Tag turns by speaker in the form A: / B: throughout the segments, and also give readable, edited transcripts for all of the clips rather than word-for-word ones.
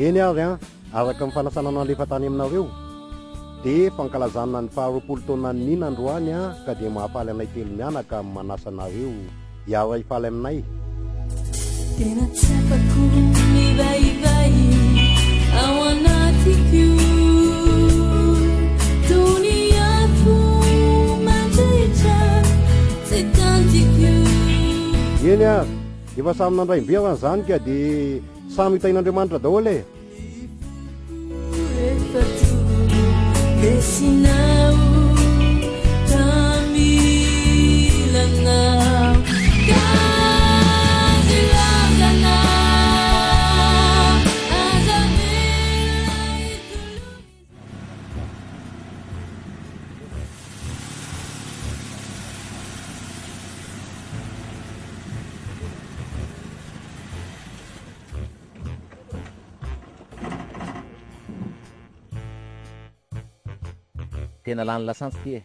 A: eny ary a araka ny fanasana no alefa tany aminareo dia fankalazana ny 20 taona ny nina androany a ka dia mahafaly anay telo mianaka manasa anareo iaho ifaly aminay
B: tena tsapako mivaivay ao anatiko doniako mandritra tsy tantiko
A: eny a efa samy nandray-be aho an'izany ka dia samy hitain'Andriamanitra daholo e
B: Desinau tamilanau kazilagana azamela itu
C: tena lany lasantsy ty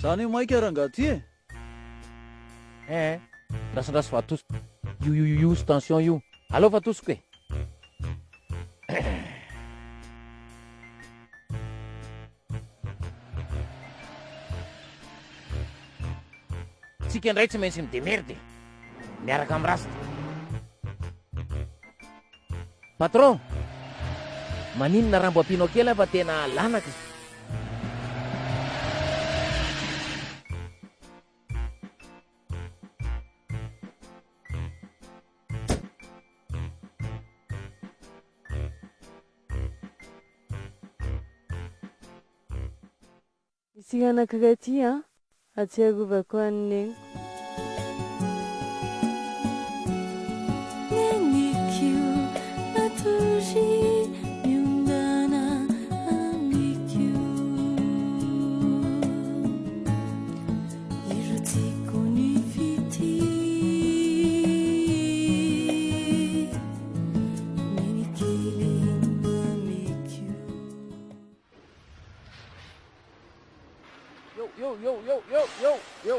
D: zany io maika rangaha ty
C: rasindraso fa atosiko io tension io allo fa atosiko e tsika indray tsy maintsy midemerde miaraka amin'ny rasta patron maninona rambo ampianao kely fa tena lanaka
E: Misy anankiray ty atsiarovako an'iny
B: nenekio atozy miondana amikio irotiko ny fity menikely amikio
C: yo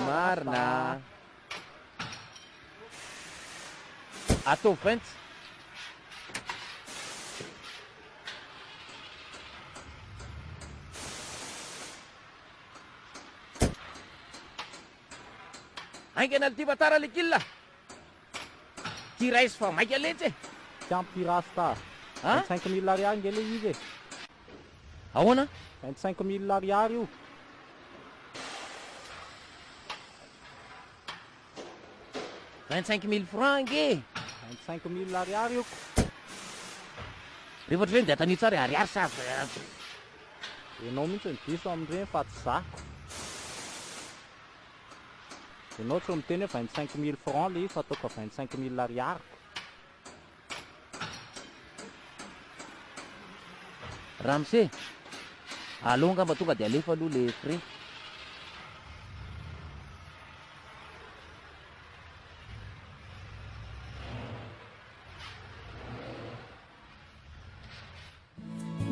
C: marina atao vainty aingana ty batara lekilla ty raisy fa maika letsy
F: Campirasta. 25 000 ariary ngele izy.
C: ahoana
F: 25 000 ariary io.
C: francs nge
F: 25 000 ariary io.
C: rehefa ohatr'ireny dia atanio tsara ariary sa
F: Ianao mihitsy ny diso amin'ireny fa tsy zako. Ianao tsy miteny hoe 25 000 francs le izy fa ataoko 25 000 ariary.
C: ramse alonga mba tonga dia alefa aloha le frais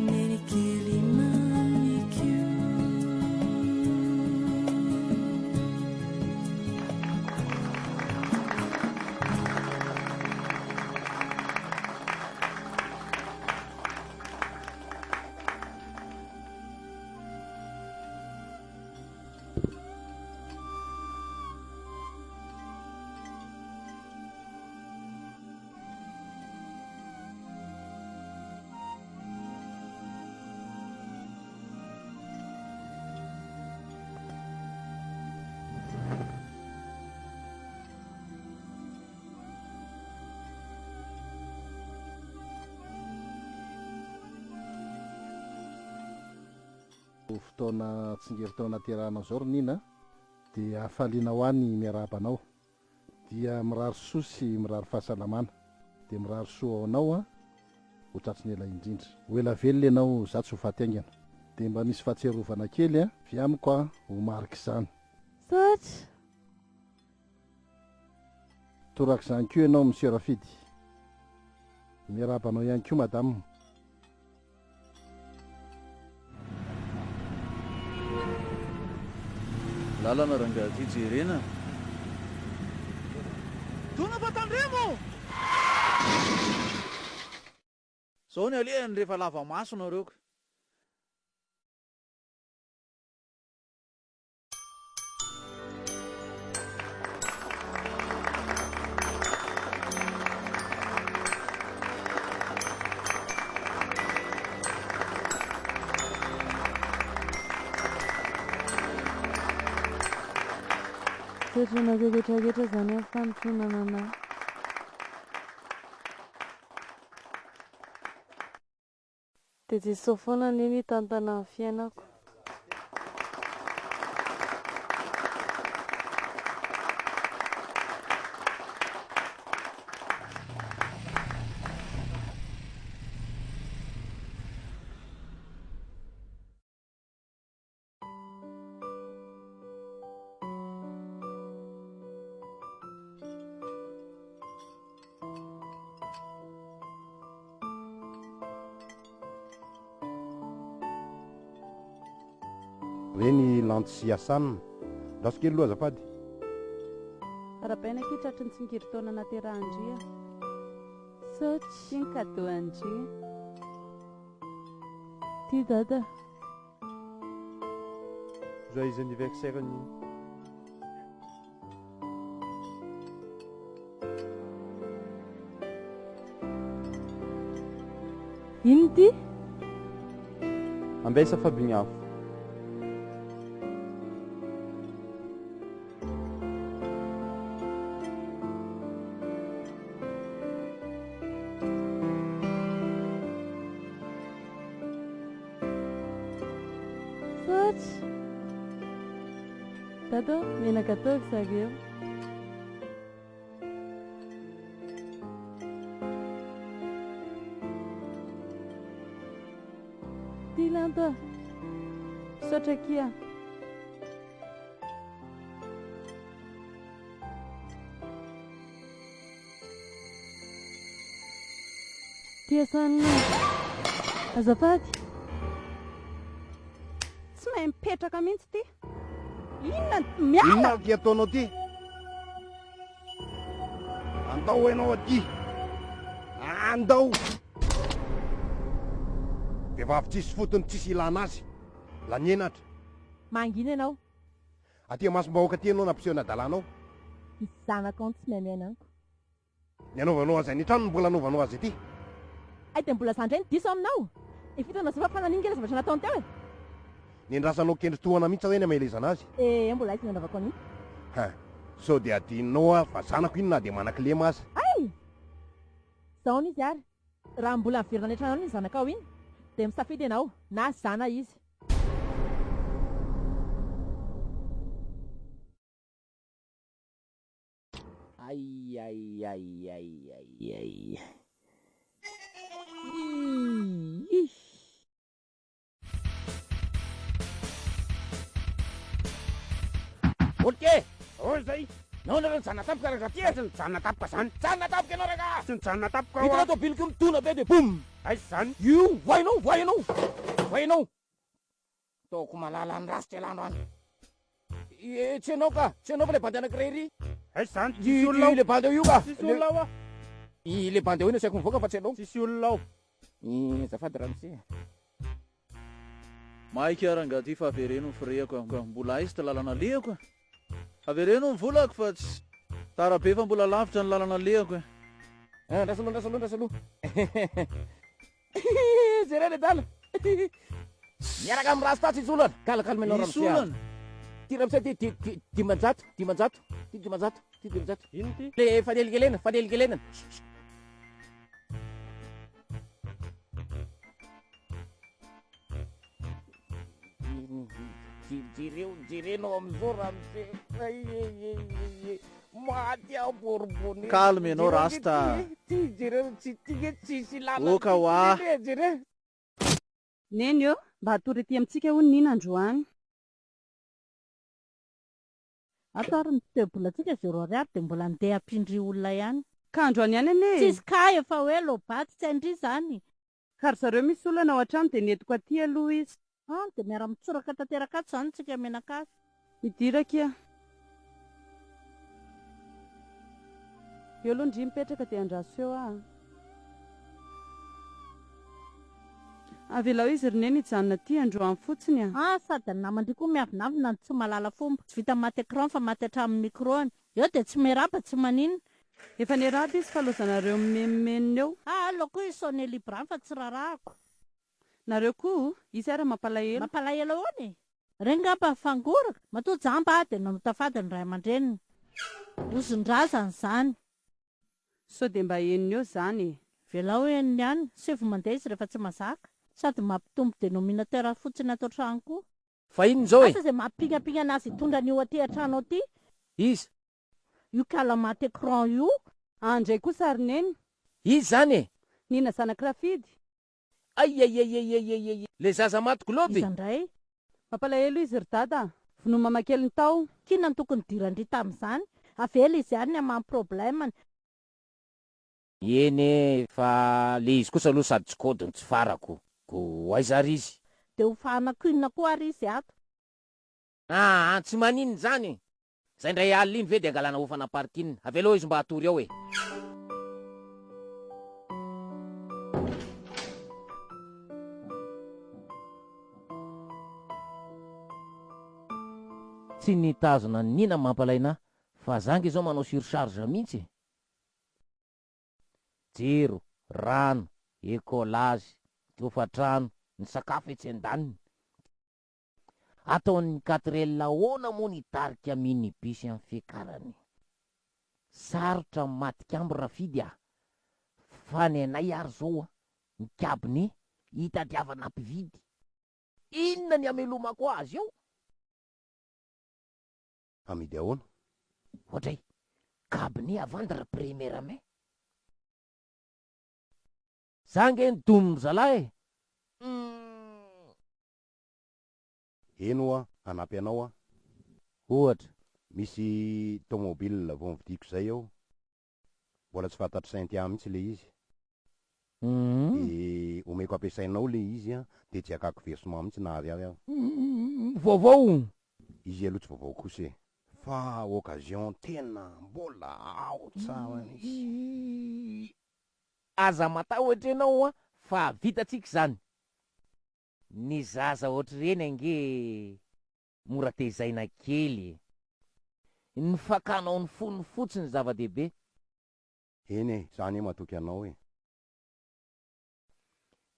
B: menikely mamikio
A: fotoana tsingeritaona terahana zao ronina dia afaliana ho any miarabanao dia mirary soa sy mirary fahasalamana dia mirary soa anao ho tratsiny ela indrindra ho ela velona ianao za tsy ho faty-aingana dia mba misy fahatserovana kely viamiko ho marika izany
E: Satra.
A: toraka izany koa ianao monsieur Rafidy miarabanao ihany koa madame
D: lalana rangaha ty jerena
G: Dona Batandremo!
D: Zao ny alehany rehefa lava maso nareo.
E: Toetra nakeketraketra zany amin'ny fanotronana anahy. Dia Jesosy foana ny mitantana ny fiainako.
G: Reny lantsiasanina laso kely aloha azafady.
H: Arabaina ke tratry ny tsingerin-taona naterahan-dria. Saoty ny cadeau andria.
E: Ty dada.
G: Joyeux anniversaire ny.
E: Ino ty?
F: Ambesa Fabignavo.
E: Dada, menaka ataoko zareo. Ty lanta, misaotra kia. TSINDRY. Azafady.
H: Tsy mahay mipetraka mihitsy ty. Inona
G: Inona ty ataonao ty? Andao ianao aty. Andao. Vehivavy tsisy fotony tsisy ilana azy. La nienatra.
I: Mangina ianao.
G: Aty masom-bahoaka ty ianao nampiseho nadalanao.
I: Misy zanaka ao tsy miamianako.
G: Ny anaovanao azy any trano mbola anaovanao azy ity.
I: Ay dia mbola zandray ny diso aminao. Ifitana zavatra fananinga ilay zavatra nataony teo e.
G: Niendrasanao kendry tohana mihitsy hoe ny amailezana azy.
I: Mbola ay ty nanaovako an'iny.
G: Sao dia adinonao fa zanako iny na dia manan-kilema azy.
I: Ay! Zao n'izy ary. Raha mbola miverina ny trano ny zanaka ao iny, dia misafidy ianao na zana izy.
C: Ay. Olke!
G: Oi zay!
C: Nao na ny zanatapika raha ty
G: Tsy ny janatapika zany.
C: Janatapika ianao raga!
G: Tsy ny janatapika ao.
C: Hitanao tobiloko mitona be dia boum!
G: Ay zany.
C: Io, voainao! Taoko malala ny rasitra elano any. Tsy ianao fa ilay bandy anankiray ry.
G: Ay zany. Tsisy olona ao.
C: Ilay bandy io ka.
G: Tsisy olona ao.
C: Ilay bandy io nasiako mivoaka fa tsy ianao.
G: Tsisy olona ao.
C: Zafady ramose.
D: Maika aranga ty fa avereno ny firehako mbola aizy ty lalana lehako. Avereno ny volako fa tsy tarabe fa mbola lavitra ny lalana lehako.
C: Ndrasaloha. Jerena dala. Miaraka amin'ny rasta tsy isolana. Kalkalma ianao ramose.
D: Isolana.
C: Ty ramose ty dimanjato.
G: Ino ty?
C: Le faneligelenana. Jirenao amizao ramose. Maty aho borobony.
D: Calme ianao rasta.
C: Tsisy lala.
D: Oka hoa.
H: Neny eo, mba hatory ety amintsika hoy nina androany.
I: Atary ny tebolantsika 0 ariary dia mbola andeha ampindry olona ihany.
H: Ka androany ihany ane.
I: Tsisy kay efa hoe lobaty tsy andry zany.
H: Kary zareo misy olana ao an-trano dia netiko aty aloha izy.
I: Dia miara mitsoraka tanteraka ato zany tsika menakasy.
H: Midirakia. Eo aloha ndry mipetraka dia andraso eo ah. avelao izy roneny hijanona ty androany fotsiny
I: sady namandry koa miavinavina tsy malala fomba tsy vita maty écran fa maty hatramin'ny micro any eo dia tsy meraba tsy maninona
H: efa niraba izy fa lozanareo memenina eo
I: aloko izy sonne libran fa tsy rarahako
H: nareo koa izy ara
I: mampalahelo ahoany rengamba fangoraka matoa jamba dia nanotafady ny ray aman-dreniny ozon-drazany zany
H: sao dia mba eniny eo zany
I: velao eniny ihany sevo mandeha izy rehefa tsy mazaka sady mampitombo dénominateur fotsiny atao trano koa
C: fa ino zao
I: asa zay mampingapinga anazy hitondra ny io aty an-trano aty
C: izy
I: io kalamaty écran io
H: andray koa sarineny
C: izy zany
H: nina zanakirafidy
C: ai le zaza maty globy
I: izandray
H: mampalahelo izy ry dada vono mamakely ny tao
I: kina ny tokony dirandry tamin'izany avela izy ihany ny amamy problemany
C: eny fa le izy kosa aloha sady tsy kodiny tsy farako ko aizary izy
I: dia ho fanakoinina koa ary izy ato
C: tsy maninony zany zay ndray alina iny ve dia angalana hofana parkinina avelao izy mba hatory ao tsy nitazona ny nina mampalaina fa zangy izao manao surcharge mihitsy jiro rano ekolazy tofatrano ny sakafo etsy an-daniny ataon'ny 4 laona moa nitarika minibusy amin'ny fiakarany sarotra matikambo rafidy fa ny anay ary zao ny kabiny hitadiavana mpividy inona ny amelomako azy eo
G: amidy ahoana
C: ohatray kabiny avandra première mai zange ny domo zalahy
G: eno anampy anao
C: ohatra
G: misy tomobile vao nividiko zay ao mbola tsy fantatry sainty ahy mihitsy le izy de omeko ampiasainao le izy de tsy akako versement mihitsy nahazy ahy
C: vaovao
G: izy aloha tsy vaovao kosa fa occasion tena mbola ao tsara
C: aza matahotra ianao fa vitatsika zany ny zaza ohatr'ireny ange mora tezaina kely ny fakanao ny fony fotsiny zava-dehibe
G: eny zany matoky anao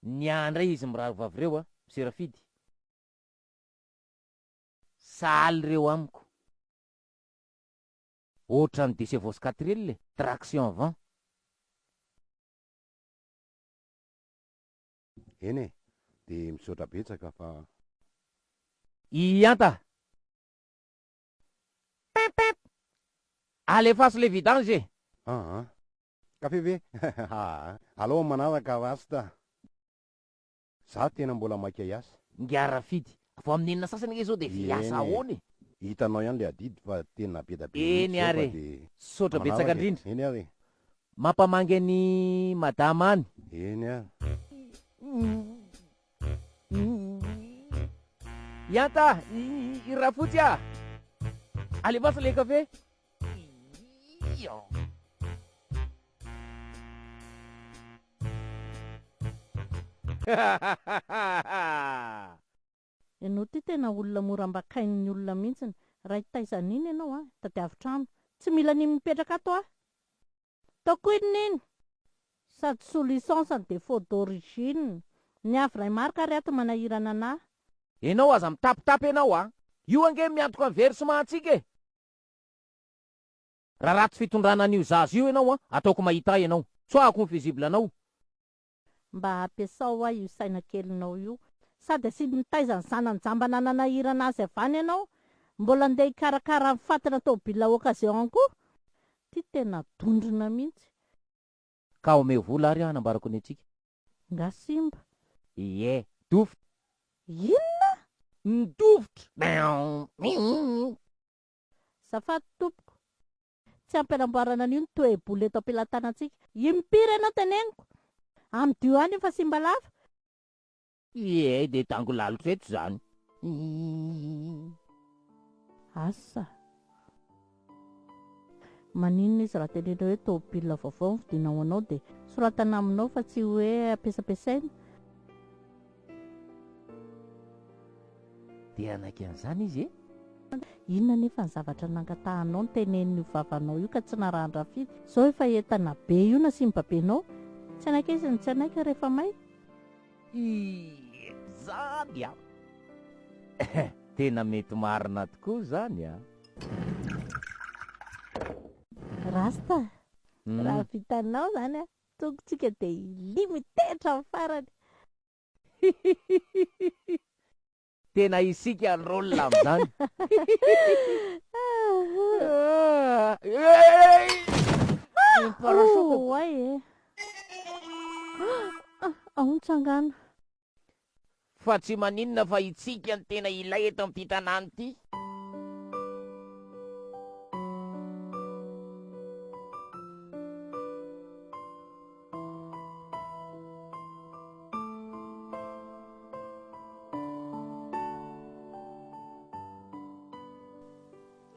C: ny andray izy mirary vavireo miserafidy saly reo amiko ohatra ny DC vos 4 le traction avant
G: eny de misaotra betsaka fa
C: ianta pep alefaso le vidange
G: kafe ve aloha manaraka vasta za tena mbola maika iasa
C: ngiarafidy vo amin'ny enina sasany nge zao de viasa ahoany
G: hitanao ihany le adidy fa tena be da be
C: eny ary sotra betsaka indrindra
G: eny ary
C: mampamangy ny madama any
G: eny ary
C: ianta irafotsy alefasa le kafe
I: ianao ty tena olona mora mbakain'ny olona mihitsiny raha hitaizan'iny ianao tadiavitrano tsy mila ny mipetraka ato taoko inon'iny sady solution sady défaut d'origine ny avy ray marika ary ato manahirana anahy
C: ianao aza mitapitapy ianao io ange miantoka amin'ny versement antsika raha ratsy fitondrana an'io zazo io ianao ataoko mahita ianao tsoako ny visible anao
I: mba ampiasao io saina kelinao io sady asy mitaizany zanany jambana nanahirana azy avany ianao mbola andeha hikarakara ny fatina tobila occasion koa ty tena dondrina mihitsy
C: ka ome vola ary anambarako ny atsika
I: nga simba
C: dofotra
I: inona
C: dofotra
I: zafady tompoko tsy ampianamboarana an'io ny toe-boly eto ampilatanantsika impiry ianao teneniko amidio any fa simba lava
C: de tango lalitra eto zany
I: asa maninona izy raha tenena hoe tobila vaovao ny vidinao anao dia soratana aminao fa tsy hoe ampiasampiasaina
C: dia anaky an'izany izy e.
I: Inona nefa ny zavatra nangatahanao ny tenen'ny vavanao io ka tsy narahandra firy zao efa entana be io na simbabenao tsy anaika izany tsy anaika rehefa may
C: Zany a tena mety marina tokoa zany a.
I: rasta raha vitanao zany a tongotsika dia limitetra amin'ny farany
C: tena isika rôlina amin'izany.
I: Ay e ahontsangana
C: Fa tsy maninona fa itsika ny tena ilay eto amin'ny tanàna ity.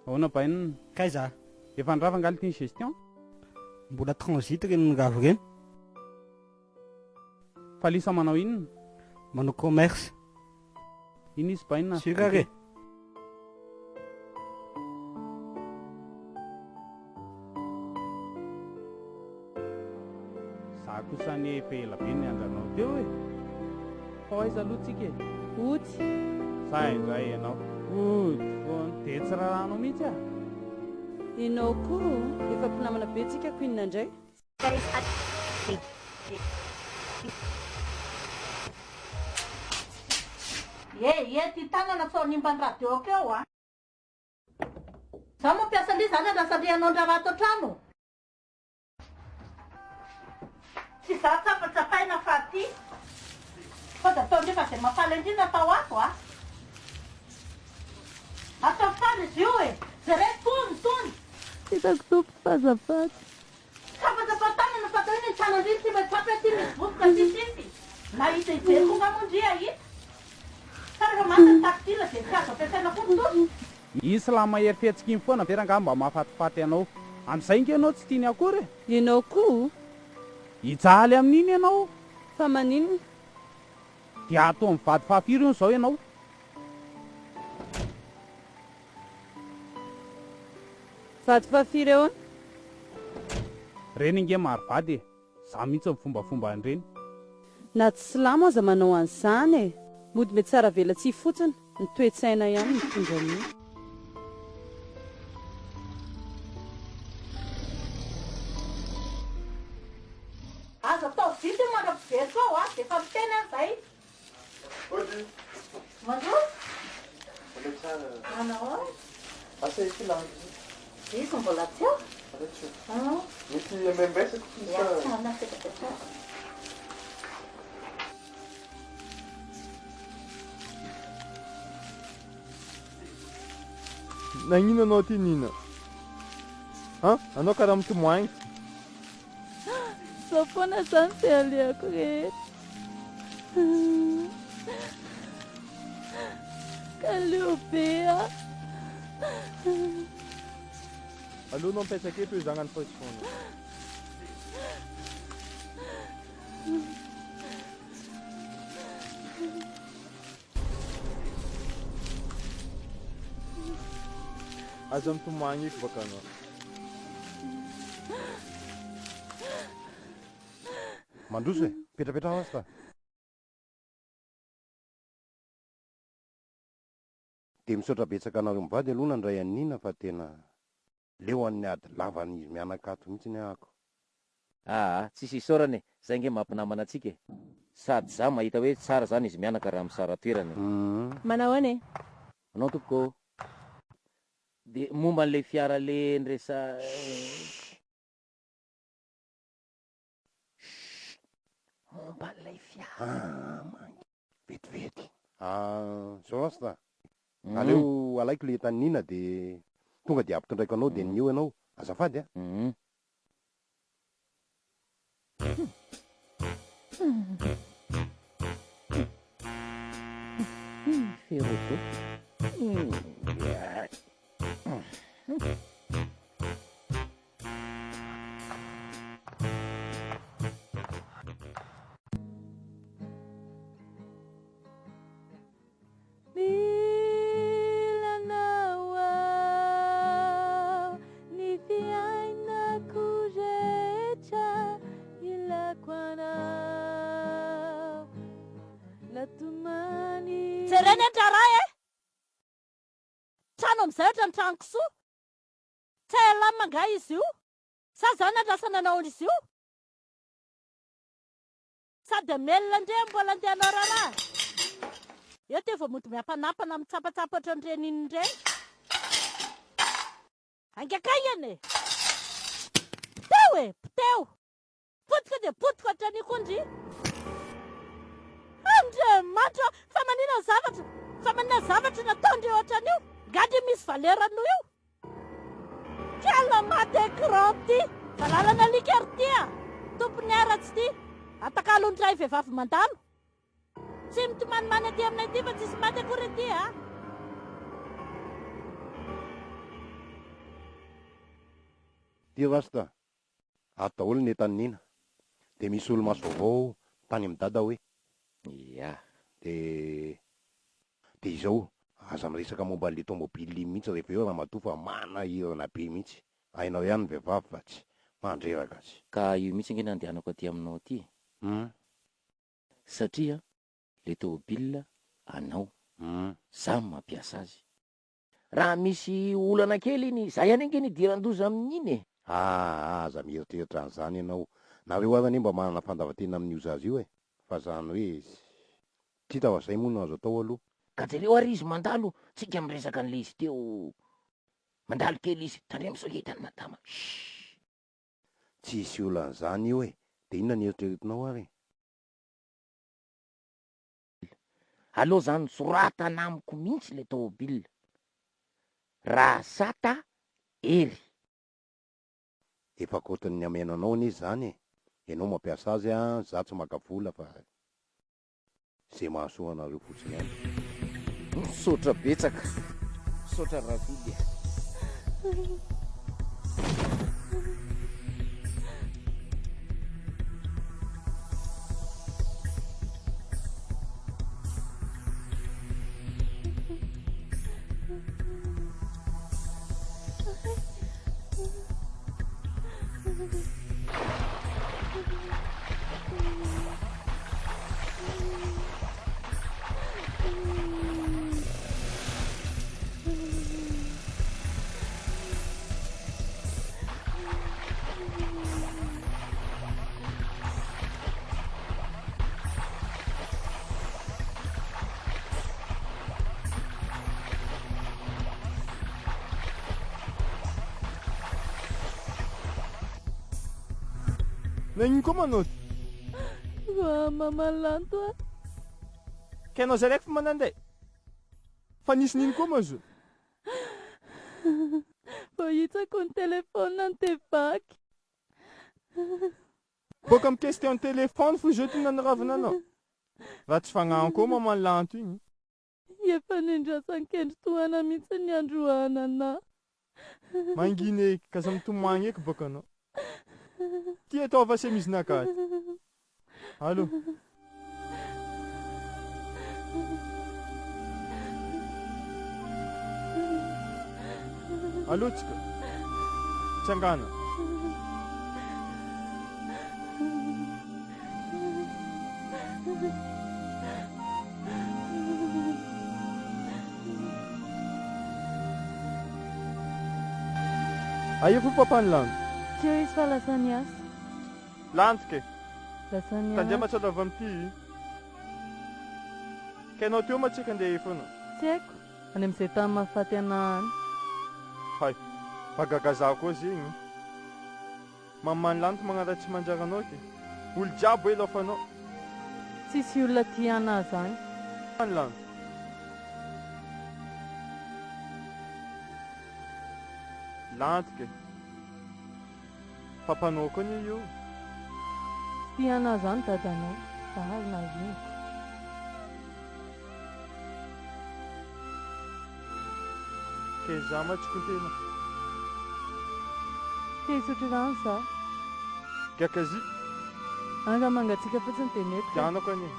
F: Ahoana bainina?
J: Kaiza?
F: Efa nirava angaliko ny gestion?
J: Mbola transit reny niravo reny.
F: Fa lisa manao inona?
J: Manao commerce.
F: Ino izy bainina?
J: Sirare.
F: Za kosa ny efa ela be ny andranao teo e. Fa aiza aloha tsika e?
H: Otsy.
F: Sa indray ianao. Otsy foana. Dia tsy rahanao mihitsy a.
H: Ianao koa efa mpinamana be tsika ko inona indray.
I: ty tanana sao nimba ny radio akeo a za mampiasa li zany lasa lianao ndraha rato trano tsy za tsapatsapaina fa ty fa da tao nefa zay mafaly indrindra atao ato a atao faly izy io e zare tony
E: hitako tompo fazafady
I: tsapatsapatanana fa tao iny itsanandriny ty matsapa ty misy vovoka sisisy na hita ijeriko ngamondria hita
F: isy laha mahery fihetsikiny foana veranga mba mahafatifaty anao amin'izay inga ianao tsy tiany akory
H: Ianao koa
F: hijaly amin'iny ianao
H: fa maninona
F: dia atao amin'ny vady fahafiry io zao ianao
H: vady fahafiry eo
F: reny inge maro vady e za mihitsy mifombafomba an'ireny
H: na tsy silamo aza manao an'izany e mody mety tsara vela tsy fotsiny ny toe-tsaina ihany mitondra an'io
I: azo atao vity mandrapiveriko ao a dia efa miteny an'izay manjo manao
K: asa filany
I: izy mbola tsy eo
K: misy membesako nagnino anao ty nina anao karaha mitomoagnitsy
E: sao foana zany te aleako rehetra kaleo be a
K: alohanao mipetraka eto hoe zagnany fosy foana aza mitomoagny eky baka anao
G: mandroso e petrapetra azy ta dia misaotra betsaka anareo mivady aloha nandray anina fa tena leo an'ny ady lavan'izy mianakato mihitsy ny ahako
C: tsisy isaorany e zay nge mampinamana atsika e sady za mahita hoe tsara zany izy mianaka raha misara toerany
E: manao any e
C: anao tompoko de momba an'le fiara le niresa momba an'ilay fiara
G: vetivety zao asy ta aleo alaiko le tanina de tonga de ampitondraiko anao de nio ianao azafady a
C: feroko
I: jereny andrara trano am'izay ohatra ny trano kisoa tsy alamina nga izy io sa zany andrasana anao izy io sady melona ndre mbola andehanao raharaha eo te vao mody miampanampana mitsapatsapatra nireny iny ndreny angakaiany piteo piteo potika dia potika ohatrany kondry andriamanitra fa manina zavatra nataondre ohatran'io ngady misy valerano io kialamaty écran ty valalana likery ty tompony aratsy ty atakalondray vehivavy mandalo tsy mitomany aty aminay ty fa tsisy maty akory aty
G: ty rasta ato daholo ny etanynina de misy olo maso vaovao tany amin'ny dada hoe
C: ia
G: de izao aza miresaka momba le tomobily mihitsy rehefa eo raha matoa fa manahirana be mihitsy hainao ihany vehivavy fa tsy mandreraka azy
C: ka io mihitsy nge nandehanako aty aminao aty satria le tomobile anao za mampiasa azy raha misy olana kely iny za ihany nge nidiran-doza amin'iny
G: aza mieritreritra an'izany ianao nareo arany mba manana fandavatena amin'ny oza azy io fa zany hoe tsy hita fa zay moa no azo atao aloha
C: ka jereo ary izy mandalo tsika miresaka an'le izy teo mandalo kely izy tandre misogitany madama
G: tsy isy olan'izany io de inona ny eritreretinao ary
C: aloha zany soratana amiko mihitsy le tomobile raha sata ery
G: efa kotany ny amenanao anizy zany ianao mampiasa azy za tsy makavola fa zay mahasoa anareo fotsiny any
C: sotra betsaka sotra ravidy
K: Nagnino koa manao ty?
E: Mamalanta.
K: Ka ianao zay raiky fa manandeha? Fa nisy nino koa ma zo?
E: Voahitsako ny telefona ny tevaky.
K: Boaka amin'ny question téléphone fo zao ty nanoravina anao. Raha tsy fagnahy koa mamalanto igny.
E: Efa nindrasan-kendry tohana mihitsy ny androanana.
K: Mangina eky, ka za mitomagny eky boaka anao. Ty ataova se misy nakaty. Allô? Allô tsika? Tsangana. Aia fo papany lanto?
E: Teo izy fa lasa niasa.
K: Lanto ke?
E: Lasa niasa.
K: Tandria matsalava amity. Ka ianao teo matsika andeha foana?
E: Tsy haiko. Any amin'izay tany mahafaty anahany.
K: Hay, bagagaza koa zegny. Mamany lanto magnaratsy manjary anao ke. Olo jiaby hoe lafanao.
E: Tsisy olona tia anahy zany.
K: Any lanto. Lanto ke. Papanao koa ny io.
E: Tia anahy zany dadanao. Sahary na ino.
K: Ke za matsikontena.
E: Te hisotro rano za.
K: Gakazy.
E: Anga mangatsika fotsiny de mety.
K: Tianako anie.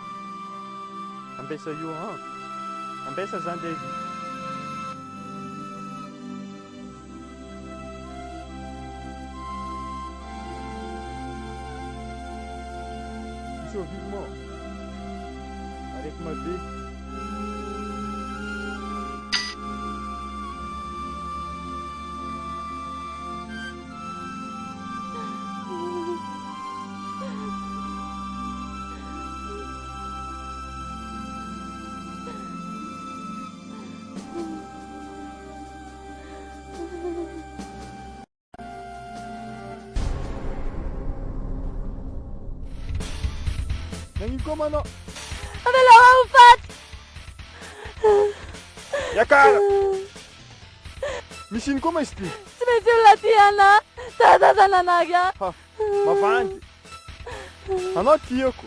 K: Ambesa io ha. Ambesa zany devi. Iso vivement. Avec ma vie. Nagnino koa manao?
E: Avelao aho faty.
K: Yakara! Misy ino koa ma izy ty?
E: Tsy maintsy olona ty ana. Tatatananak a.
K: Mavandy. Anao tiako.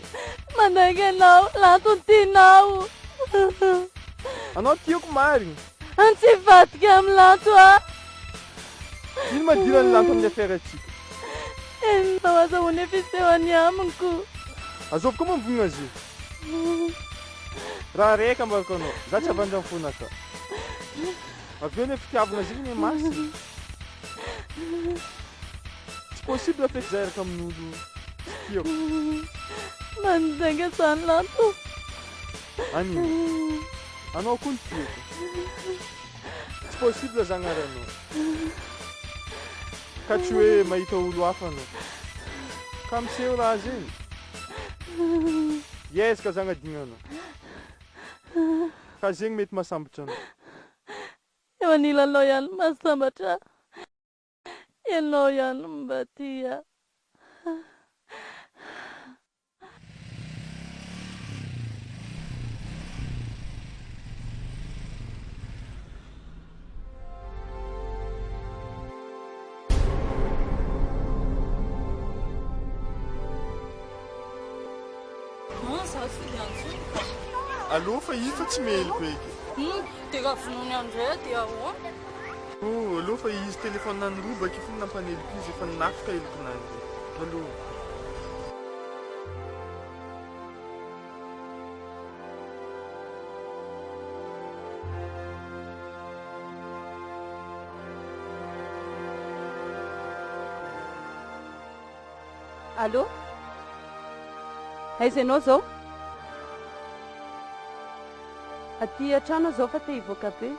E: Mandaiky anao, lantony tianao.
K: Anao tiako marigny.
E: Tsy vadika amin'ny lanto a.
K: Ino madirany lanto amin'ny affaire atsika?
E: Enao azahoany efisehoany amiko.
K: Azovy koa mambogna azy io. Raha reka ambarako anao, za tsy avandra amin'ny fona ka. Avy eo ny fitiavana azy igny masina. Tsy possible feky za eraka amin'olo tsy tiako.
E: Mandaiky zany lanto.
K: Anino? Anao koa ny tiako. Tsy possible zagnaranao. Ka tsy hoe mahita olo hafa anao. Ka miseho raha zegny. Yes ka zagnadinanao. Ka zegny mety mahasambatra anao.
E: Eo anilanao ihany mahasambatra. Ianao ihany mba tia.
K: Allô fa izy fa tsy mely beky.
E: Tega vonoiny andray dia ahoana?
K: Allô fa izy téléphone nirobaka io fony nampaneliko izy efa ninafika elokonanjy. Allô.
H: Allô? Aiza ianao zao? Aty an-trano zao fa te hivoaka be.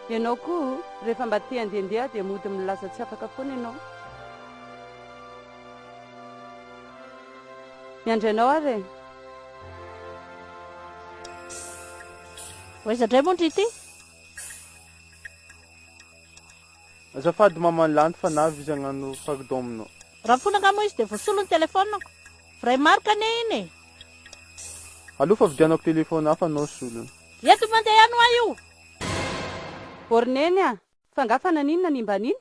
H: Ianao koa rehefa mba te handehandeha dia mody milaza tsy afaka foana ianao. Miandrainao ary.
I: Aiza indray moa ity?
K: Azafady mamany lanto fa navy izy hagnano pardon aminao.
I: Raha fonaka moa izy dia voasolo ny telefonako. Vrai marque ane iny e.
K: Allô fa vidianako téléphone hafa anao solony.
I: Eto mandeha ano a io.
H: Borneny a, fa ngafa naninona ny mba niny?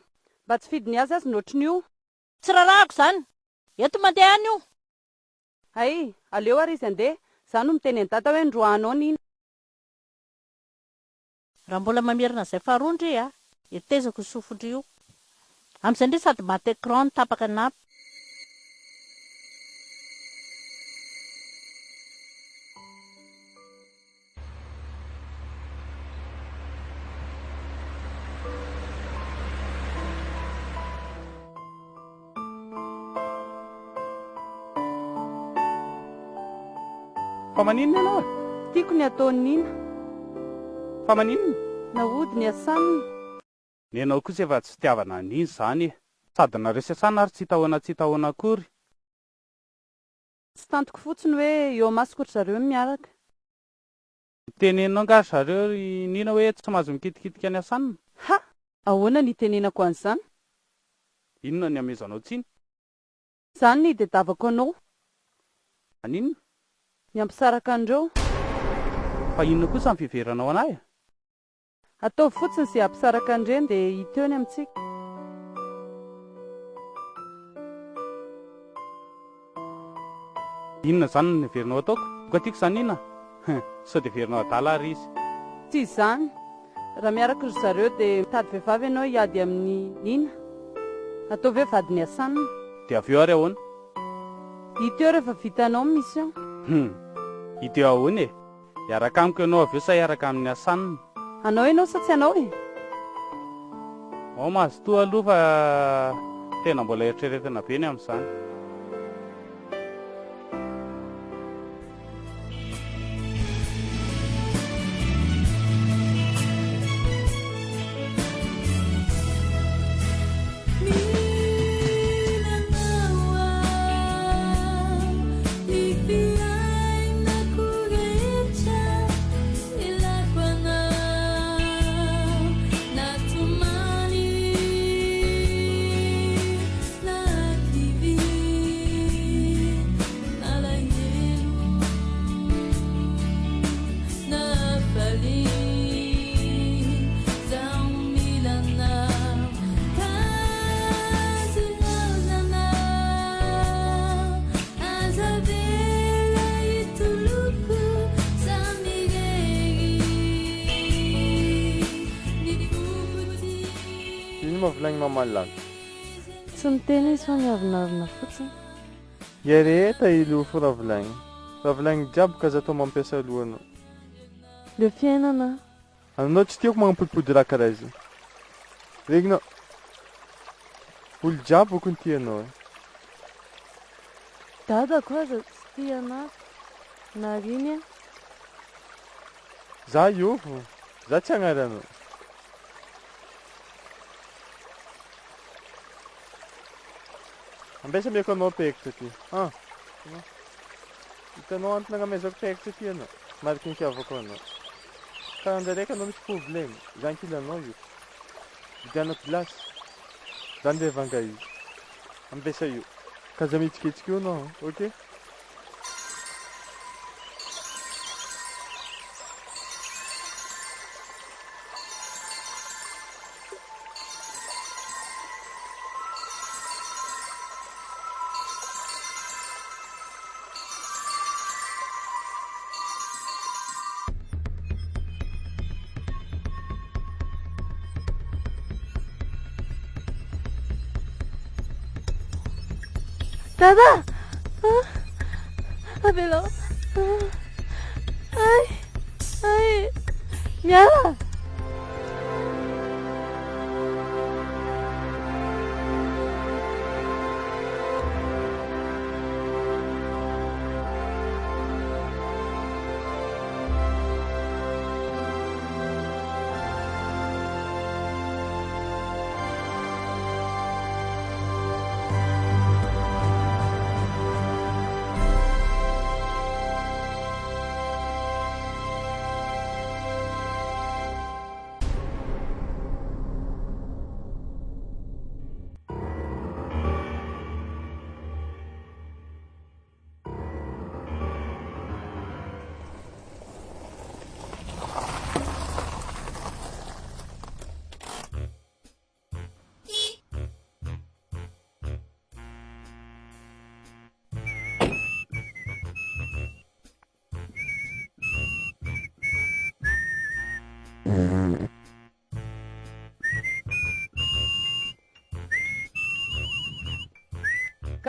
H: Mba tsy fidiny azy azy noatrin'io.
I: Tsy rarahako zany. Eto mandeha ano io.
H: Ay, aleo ary izy andeha. Za no miteny ny dada hoe androanao nina.
I: Raha mbola mamerina izay farondry a, etezako sofondry io. Amin'izay ndray sady maty écran tapaka napy.
F: Fa maninona ianao?
H: Tiako ny ataony nina.
F: Fa maninona?
H: Naody ny asaniny.
F: Ny ianao kosa efa tsy fitiavana an'iny zany e. Sady naresy asana ary tsy hitahoana akory.
H: Tsy tantoko fotsiny hoe eo masoko ohatry zareo miaraka.
F: Teneninao nga zareo nina hoe tsy mahazo mikitikitika ny asanina?
H: Ha! Ahoana ny tenenako an'izany?
F: Inona ny amezanao tsiny?
H: Zany ny dedavako anao.
F: Aninona?
H: Ny ampisaraka andreo.
F: Fa inona kosa ny fiveranao anahy?
H: Ataovy fotsiny izay ampisaraka andreny dia hita eo ny amintsika.
F: Inona zany ny heverinao ataoko? Boka tiako zany inona? Sao dia heverinao adala ary izy.
H: Tsy izany. Raha miaraka ry zareo dia mitady vehivavy ianao hiady amin'ny nina. Ataovy hoe vadiny asanina.
F: Dia avy eo ary ahoana?
H: Hita eo rehefa vitanao misy eo.
F: Hita eo ahoana e? Hiaraka amiko ianao avy eo sa hiaraka amin'ny asanina?
H: Anao ianao sa tsy anao e?
F: Ao mazotoa aloha fa tena mbola eritreretina be ny amin'izany.
B: Natumani na TV
K: ma volagny mamaly lanitra?
E: Tsy miteny izy fa miavinarina fotsiny.
K: Iareta ilofo raha volagny. Raha volagny jiaby ka za tao mampiasa lohanao.
E: Le fiainana.
K: Anao tsy tiako magnapodipody raha karaha izy. Regninao. Olo jiaby okony tianao.
E: Dada koa za tsy tia anazy. Nariny a.
K: Za iofo. Za tsy agnaranao. Ambesa miako anao pekitra ty. Hitanao antony agnamezako pekitra ty anao. Mariky ny fiavako anao. Ka andraraiky anao misy problème. Za ankilanao io. Vidianako glasy. Za ndeha vanga izy. Ambesa io. Ka za mitsikitsika io anao, ok?
E: Dada! Abelo! Ai! Miala!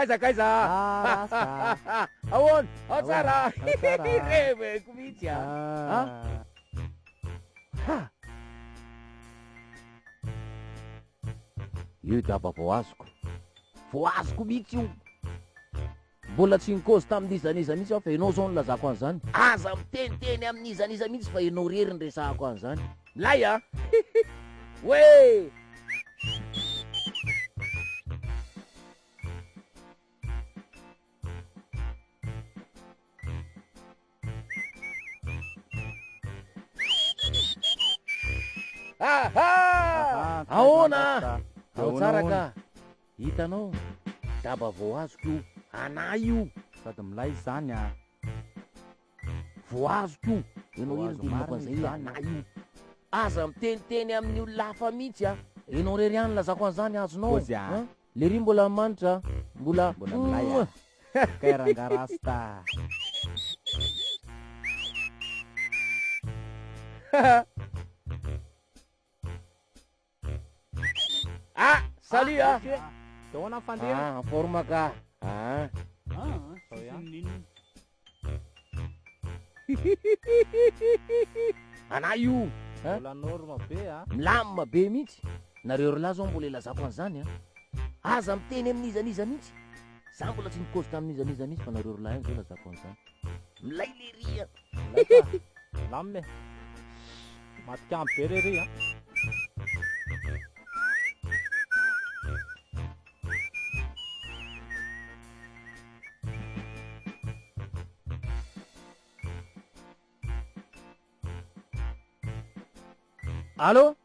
C: Kaiza. Awon, tsara. Reve kumitia. Io daba voazoko mihitsy io. Mbola tsy nikôzy tamin'izaniza mihitsy aho fa ianao zao nilazako an'izany. Aza miteniteny amin'izaniza mihitsy fa ianao rery ny resahako an'izany. Milay a. Wey! Ahoana? Ao tsara ka. Hitanao, daba voazoko io. Ana io.
F: Sady milay zany a.
C: Voazoko io. Ianao rery ndelinako an'izay ana io. Aza miteniteny amin'ny olona hafa mihitsy a. Ianao rery ihany lazako an'izany azonao. Le ry mbola manitra. Mbola
F: milay a. Kairangarasta.
C: Salut ah.
F: Dona fandeha.
C: Forma ka. Ana io.
F: Mbola norma be a.
C: Milamina be mihitsy. Nareo rola zao mbola lazako an'izany a. Aza miteny amin'izaniza mihitsy. Za mbola tsy nikôzy tamin'izaniza mihitsy fa nareo rola zao lazako an'izany. Milay le ria.
F: Lamme. Matkam perere a.
C: Allô?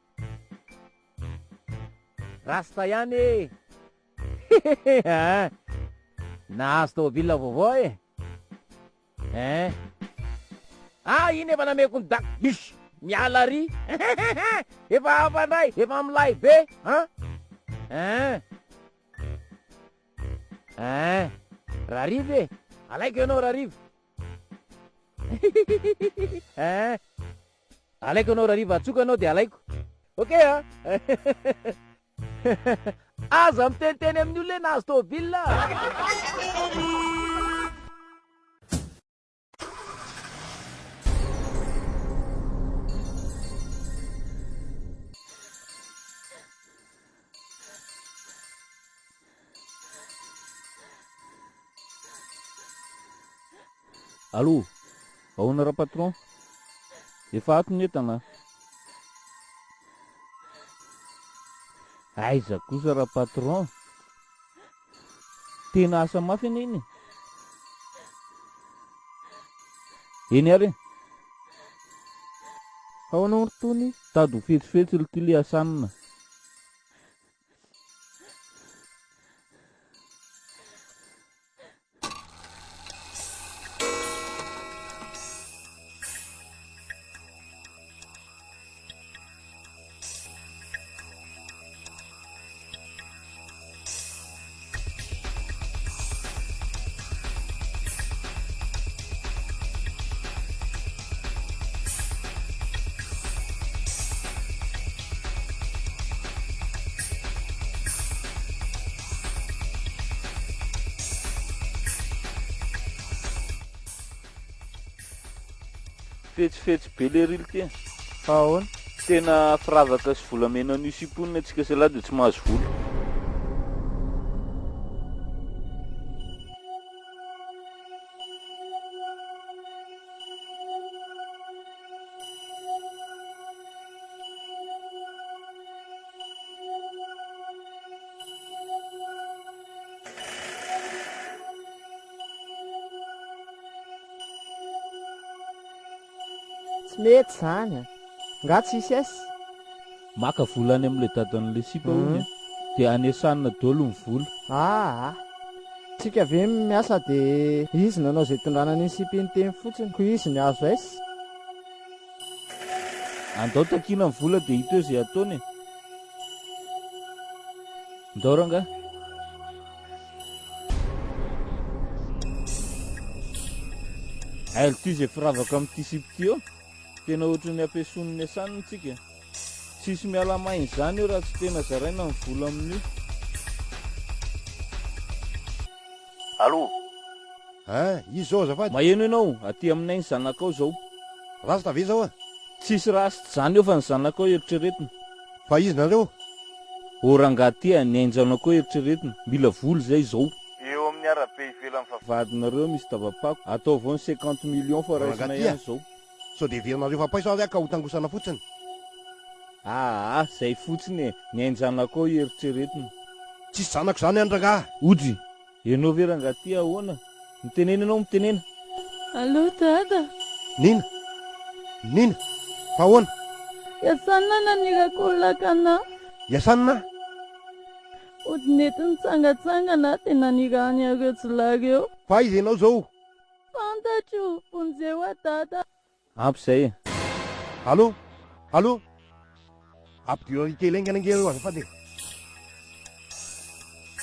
C: Rasta ihany e. Nahazo tômôbila vaovao e. Iny efa nameko ny dak. Ish, miala ry. Efa hafanay, efa milay be. Rarivo e. Alaiko ianao rarivo. Alaiko anao rarivo, atsoka anao de alaiko. Ok a. aza miteniteny amin'ny olona nazy tôbila.
D: Allô, ahoana raha patron? Efa ato ny entana. Aiza kosa raha patron? Tena asa mafy ane iny. Eny ary? Ahoana ortony? Tady ho fetsifetsy ty le asanina. Fetsifetsy be le rily ty. Ahoana? Tena firavaka sy volamena ny siponina atsika se lahy de tsy mahazo volo.
L: Tsy mety zany. Nga tsisy asy.
D: Maka volany am'le dadan'le sipa hono de anesanina dolo ny vola.
L: Tsika ve miasa de izy nanao zay tondrana ny sipiny teny fotsiny ko izy ny azo aisy.
D: Andao takina ny vola de hita eo zay ataony. Ndao ranga. Ailo ty zay firavaka am'ty sipy ty eo. Tena ohatran'ny ampiason'ny asaniny tsika. Tsisy miala mainy zany eo raha tsy tena zaraina ny vola amin'io.
G: Allô? Izy zao azafady.
D: Maheno ianao, aty aminay ny zanakao zao.
G: Rasta ve zao?
D: Tsisy rasy zany eo fa ny zanakao eritreretina.
G: Fa izy nareo?
D: Oranga ty ny ainjanakao eritreretina. Mila voly zay zao.
G: Eo amin'ny arabe ivelan'ny
D: vadinareo misy davapako. Atao vao ny 50 millions fa raisina ihany zao.
G: So de verinareo fa paiso azy ka ho tangosana fotsiny.
D: Zay fotsiny ny ainjanakao eritreretina.
G: Tsisy zanako zany andraga.
D: Ojy, ianao ve ranga ty ahoana? Mitenena anao mitenena.
E: Allô dada.
G: Nina? Fa ahoana?
E: Yasanna nanirako lakana.
G: Yasanna?
E: Odinety nitsangatsangana tena nirany areo jilareo.
G: Fa izy ianao zao?
E: Fantatro, vonjeo a dada.
D: Ampy zay.
G: Allô? Priorité lenganangelo azafady.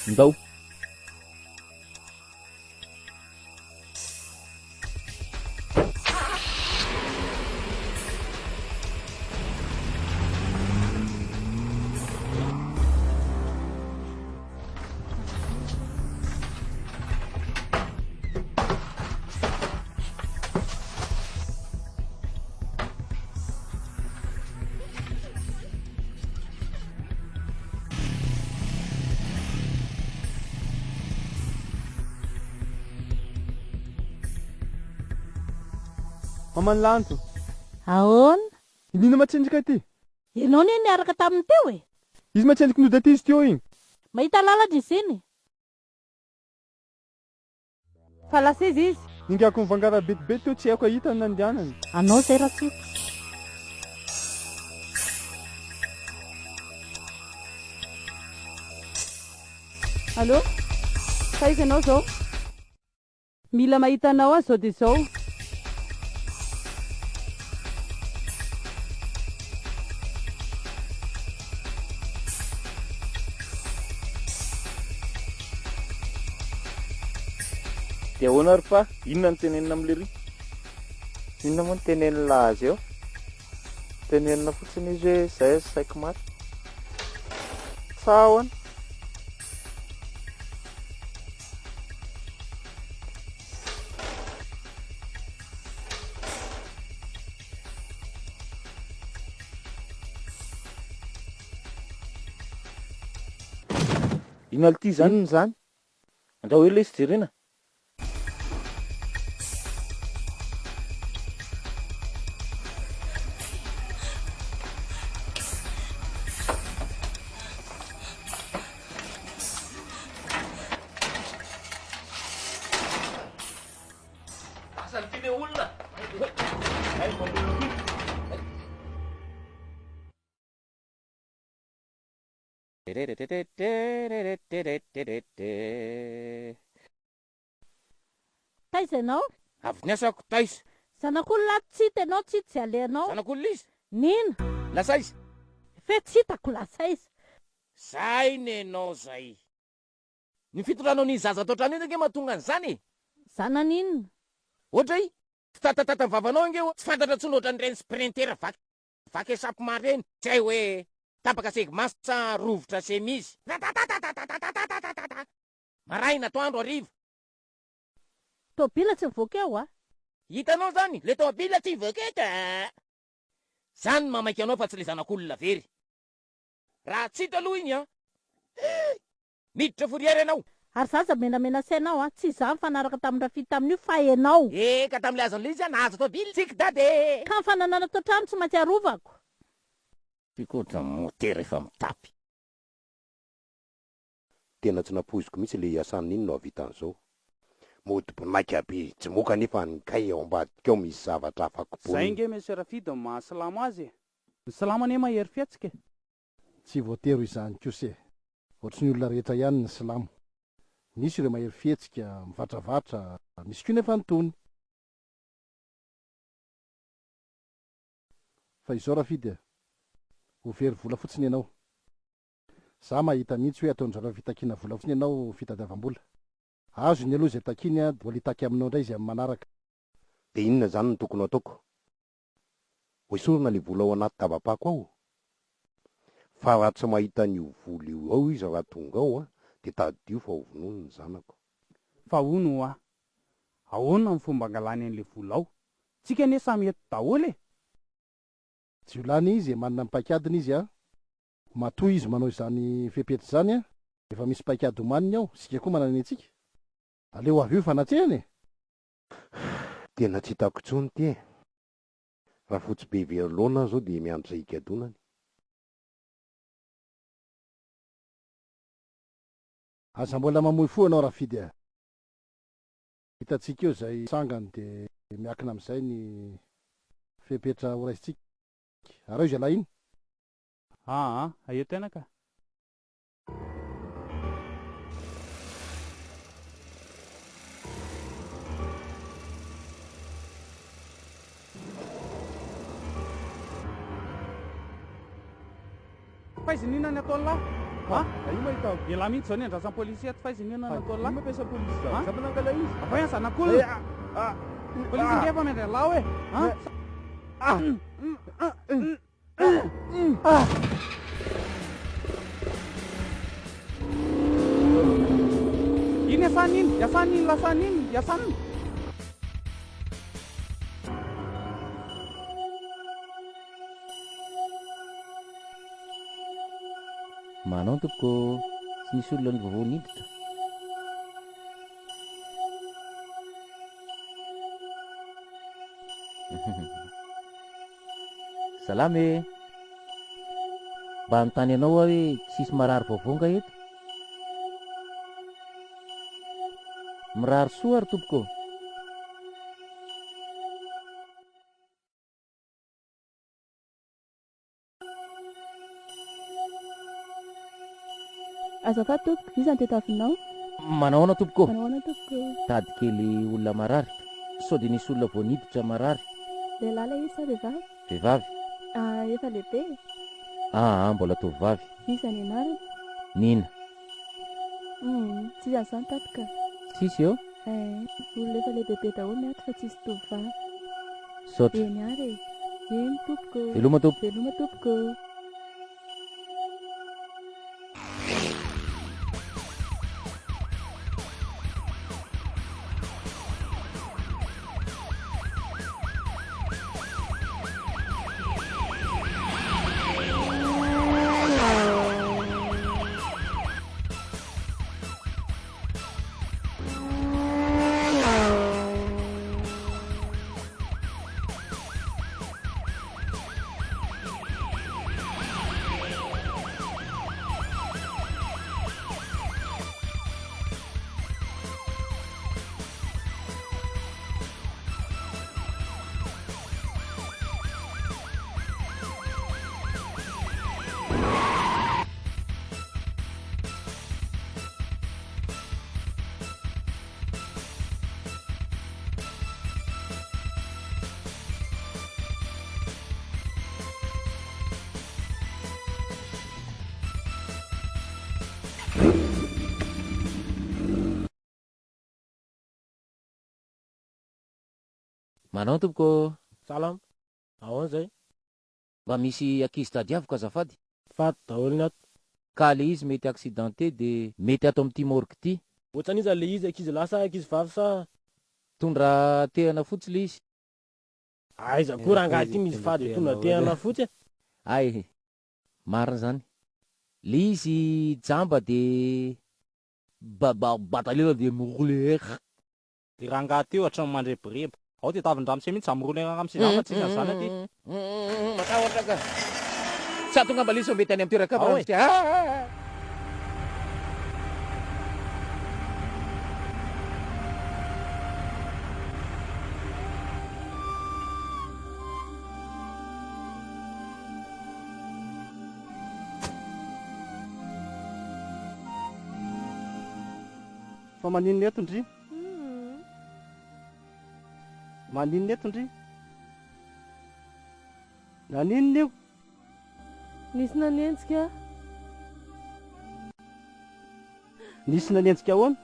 D: Ndao.
K: Maman lanto.
I: Ahoana?
K: Inona matsenjika ty?
I: Ianao ne niaraka taminy teo e?
K: Izy matsenjika nodata izy teo igny.
I: Mahita lalatra izy iny.
H: Fa lasa izy.
K: Ningako mivangara betibety teo tsy haiko ahita ny nandianany.
I: Anao zay raha tsika.
H: Allô? Fa izy anao zao? Mila mahita anao azy zao de zao.
D: De ahoana ary fa? Inona ny tenenina am'le ry?
K: Inona moa ny tenenina azy eo? Tenenina fotsiny izy hoe zay saiko maty. Sawan.
C: Ino alty zany
K: Zany.
C: andao hoe le sy jerena. Asany ty le olona.
I: Taiza ianao?
C: Avy niasako taiza.
I: Zanak'olona tsy hita ianao, tsy hita izay alehanao.
C: Zanak'olona izy.
I: Nina?
C: Lasaiza.
I: Fe tsy hitako lasaiza.
C: Zay nenao zay. Ny fitondranao ny zaza tao trano iny ange mahatonga an'izany.
I: Zana ninona?
C: Ohatra i tatatata ny vavanao ange tsy fantatra tsony ohatran'ireny sprintera vaky esapo mareny. Tsy hay hoe tapaka segy masy rovotra semizy. Maray natoandro ariva.
I: Tôbila tsy mivoaka eo a.
C: Hitanao zany, le tôbila tsy mivoaka eka. Zany mamaky anao fa tsy le zanak'olona very. Raha tsy hita aloha iny a. Miditra fourrière ianao.
I: Ary zaza menamena sainao a, tsy za mifanaraka tamin'ny rafity tamin'io fa ianao.
C: Ka tamin'le azon'le izy a nahazo tôbila tsika dade.
I: Ka mifananana tao trano tsy maintsy arovako.
C: Fikotra motera efa mitapy.
G: Tena tsy napoiziko mihitsy le iasan'iny no avita an'izao. Modibonaika be tsy moka nefa ny kay ao ambadika ao misy zavatra afaka
F: Zay nge monsieur Rafido mahasalama azy. Ny salama ane mahery fiatsika.
A: Tsy voatero izany kose. Ohatry ny olona rehetra ihany ny silamo. Misy ireo mahery fietsika mivatravatra, misy koa nefa nytony. Fa izao Rafidy, ho very vola fotsiny ianao. Za mahita mihitsy hoe ataon'ny zareo fitakiana vola fotsiny ianao fitadiavam-bola. Azo ny aloha izay takiny a, vola hitaky aminao indray izy amin'ny manaraka.
G: De inona zany ny tokony ataoko? Hoesorina le vola ao anaty tabapako ao. Fa raha tsy mahita an'io vola io ao izy raha tonga ao a, de tadio fa hovonono ny zanako.
F: Fa ono a. Ahoana ny fomba angalany an'le vola ao? Tsika ane samy eto daholo e.
A: Tsy olany izy manana ny paikadiny izy a. Matoy izy manao izany fepetra zany a. Efa misy paikady homaniny ao, sika koa manana antsika. Aleo avy io fanatrehany.
G: Tena tsy hitako tsony ty e. Raha fotsy be very loana zao de miandry zay ikadonany.
A: Aza mbola mamoy fo anao Rafidy a. Hitatsika eo zay sangany de miakina amin'izay ny fepetra ho raisitsika. Areo izy ala iny.
F: Aio tena ka. Faizinina ny atao lahy.
K: Io mahita.
F: Ela mihitsy zao ny andrasan'ny polisia ty faizinina ny atao lahy.
K: Mampiasa polisi zao. Za manangala izy.
F: Avy any zanak'olona. Polisi ngefa mendra lahy hoe. Iny yasan'iny, yasan'iny, lasan'iny, yasan'iny.
C: Manao tompoko tsy nisy olona ny vaovao niditra. Salame. Mba anontany anao hoe tsisy marary vaovao nga eto? Mirary soa ary tompoko.
E: Azafady tompoko, iza ny tetavinao?
C: Manao ana tompoko?
E: Manao tompoko?
C: Tady kely olona marary. Sao de nisy olona vao niditra marary.
E: Lehilahy ilay izy sa vehivavy?
C: Vehivavy.
E: Efa lehibe.
C: Mbola tovovavy.
E: Iza ny anarany?
C: Nina.
E: Tsy azo zany tapoka.
C: Tsisy eo?
E: Olona efa lehibe daholo ny ato fa tsisy tovovavy.
C: Saotra.
E: Eny ary e. Eny tompoko.
C: Veloma tompoko.
E: Veloma tompoko.
C: Manao tompoko.
M: Salam. Ahoana zay?
C: Mba misy ankizy tadiaviko azafady.
M: Faty daholo ny ato.
C: Ka le izy mety accidenté de mety ato amin'ity morgue ty.
M: Ohatran'iza le izy ankizy lahy sa ankizy vavy sa?
C: Tondra tehana fotsy le izy.
M: Aiza koa raha ngaty misy fady tondra tehana fotsy.
C: Ay, marina zany. Le izy jamba de batalela de mourler.
F: De raha ngaty io hatrany mandreborebo. Ao ty tavin-dramose mihitsy amoronay am'sy zavatsika zany aty.
C: Matahotra ka. Sa tonga mbaliso mety any amin'ny toeraka
M: Ao e.
J: Fa maninona eto ndry? Maninona eto ndry? Naninona io?
E: Nisy nanenjika.
J: Nisy nanenjika ahoana?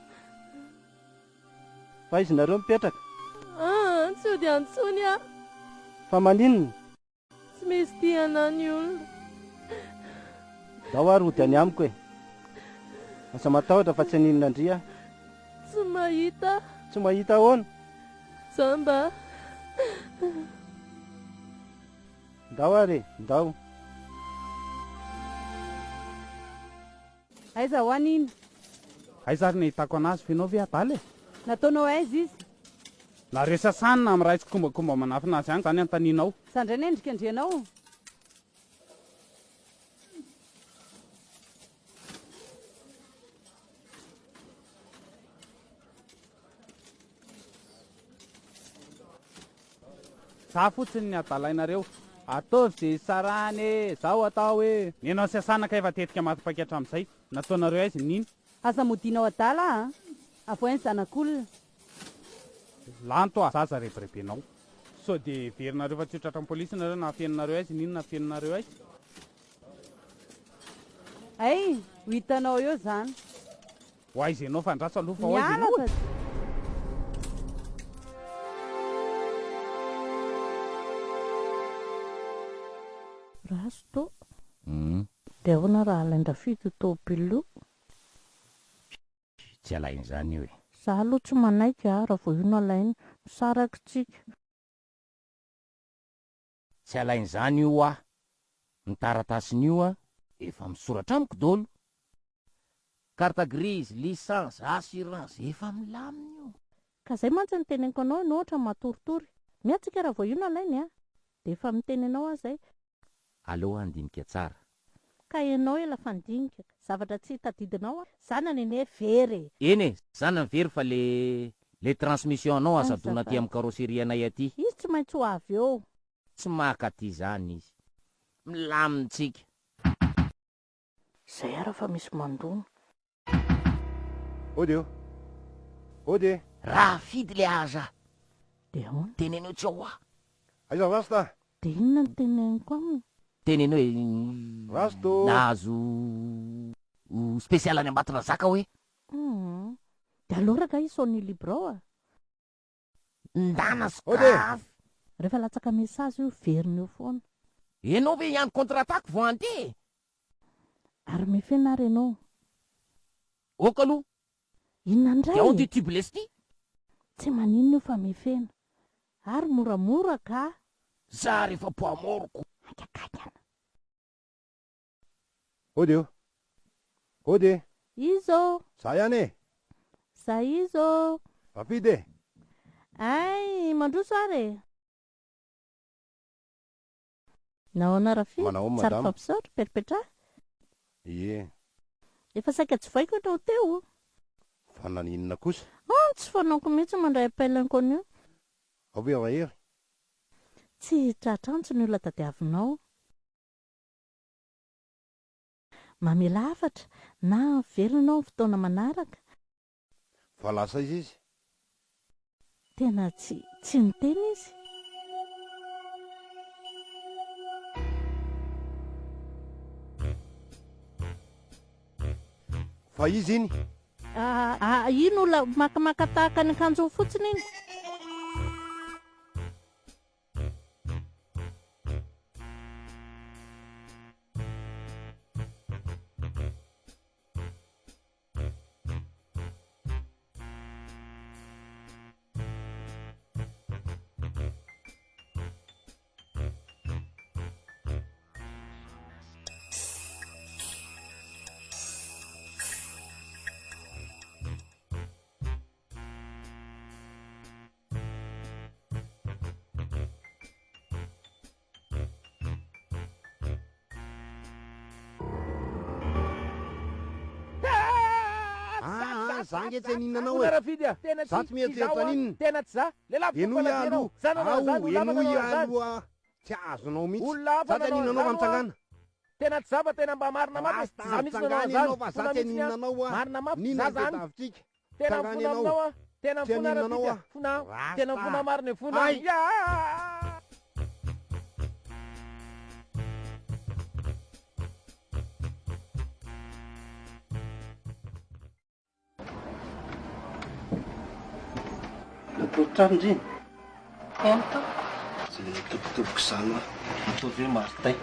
J: Fa izy nareo mipetraka?
E: Tsy ody antsony a.
J: Fa maninona?
E: Tsy misy tiana ny olona.
J: Dao ary ody any amiko e. Asa matahotra fa tsy aninona ndry aho.
E: Tsy mahita.
J: Tsy mahita ahoana?
E: Zamba.
J: Ndao ary e, ndao.
H: Aiza ho an'iny?
F: Aiza ary nahitako anazy fenao ve adaly e?
H: Nataonao aiza izy?
F: Nareo sasanina amin'ny raha itsikombakomba manafina azy any zany antaninao.
H: Sandray nendrika andrianao.
F: Za fotsiny ny adalainareo. Ataovy ze sarany, zao atao hoe. Nenao sasana ka efa tetika maty-paketra amin'izay. Nataonareo aizy niny?
H: Aza modinao adala avoainy zanak'olona.
F: Lanto zaza rebirebenao. So de verinareo fa tsy hotratra amin'ny polisy nareo na afeninareo aizy niny na afeninareo aizy.
H: Ay, ho hitanao eo zany.
F: Ho aizy ianao fandrasa aloha fa ho aizy ianao.
I: Raso to. De ahoana raha alaindra fito tôbilo.
C: Tsy alainy zany io e.
I: Za aloha tsy manaika raha vao io no alainy. Saraka tsika.
C: Tsy alainy zany io a. Ny taratasin'io a efa misoratra amiko dolo. Carte grise, licence, assurance efa milamina io.
I: Ka zay mantsy ny teneniko anao no ohatra matoritory. Miatsika raha vao io no alainy a. De efa mitenenao a zay.
C: Allo andinika tsara.
I: Ka ianao ela fandinika. Zavatra tsy tadidinao a. Zana nene very.
C: Eny, zana very fa le transmission anao asadona aty amin'ny carrosserie anay aty.
I: Izy tsy maintsy ho avy eo.
C: Tsy makaty zany izy. Milamintsika.
I: Zay ara fa misy mandona.
G: Ody eo. Ody.
C: Raha fidy le aza.
I: De ahoana?
C: Tenenao tsy ao a.
G: Aiza rasta?
I: De inona ny teneniko aminy?
C: Tenenao hoe
G: rasto.
C: nahazo spesialy any ambatina zaka hoe.
I: De alora ka iso ny librao a.
C: Ndana skafy.
I: Rehefa latsaka mesazy io veriny eo foana.
C: Enao ve ihany contre-attaque vo ande?
I: Ary mefenary enao.
C: Oka aloha.
I: Inona ndray?
C: Ao ty tubeless ty.
I: Tsy maninona io fa mefena. Ary moramora ka.
C: Za rehefa poamoroko.
I: Akakakana.
G: Ody eo. Ody.
I: Izo.
G: Za ihany e.
I: Za izo.
G: Vafidy e.
I: Ay, mandroso ary. Nahoana raha fidy?
G: Manao
I: Tsara
G: madame.
I: fampisaotra, peripetra.
G: Ie.
I: Efa saika tsy vaiko atao teo.
G: Fa naninona kosa?
I: Tsy fanaoko mihitsy mandray appelanko an'io.
G: Avy rahery.
I: Tsy tratrantsy ny olona tadiavinao. Mamela hafatra na verinao ny fotoana manaraka.
G: Fa lasa izy.
I: Tena tsy niteny izy.
G: Fa izy iny.
I: Ino la makamaka tahaka ny akanjo fotsiny iny?
G: zangy tsy aninanao
C: Ona rafidy a tena
G: za tsy mety taninina
C: tena tsy za lehilahy
G: enoy aloha ao enoy aloha tsy azonao mihitsy za tsy aninanao fa mitsangana
C: tena tsy za fa tena mba marina mafy za mihitsy nanao
G: anao fa za tsy aninanao a
C: marina mafy
G: nina
C: za
G: de
C: zany
G: davitsika
C: tena
G: tsangany
C: mifona aminao
G: anao
C: a tena mifona rafidy a fona tena mifona marina e fona
G: Ay.
J: Trano indriny tsy tokotoboko zany a ataovy hoe martay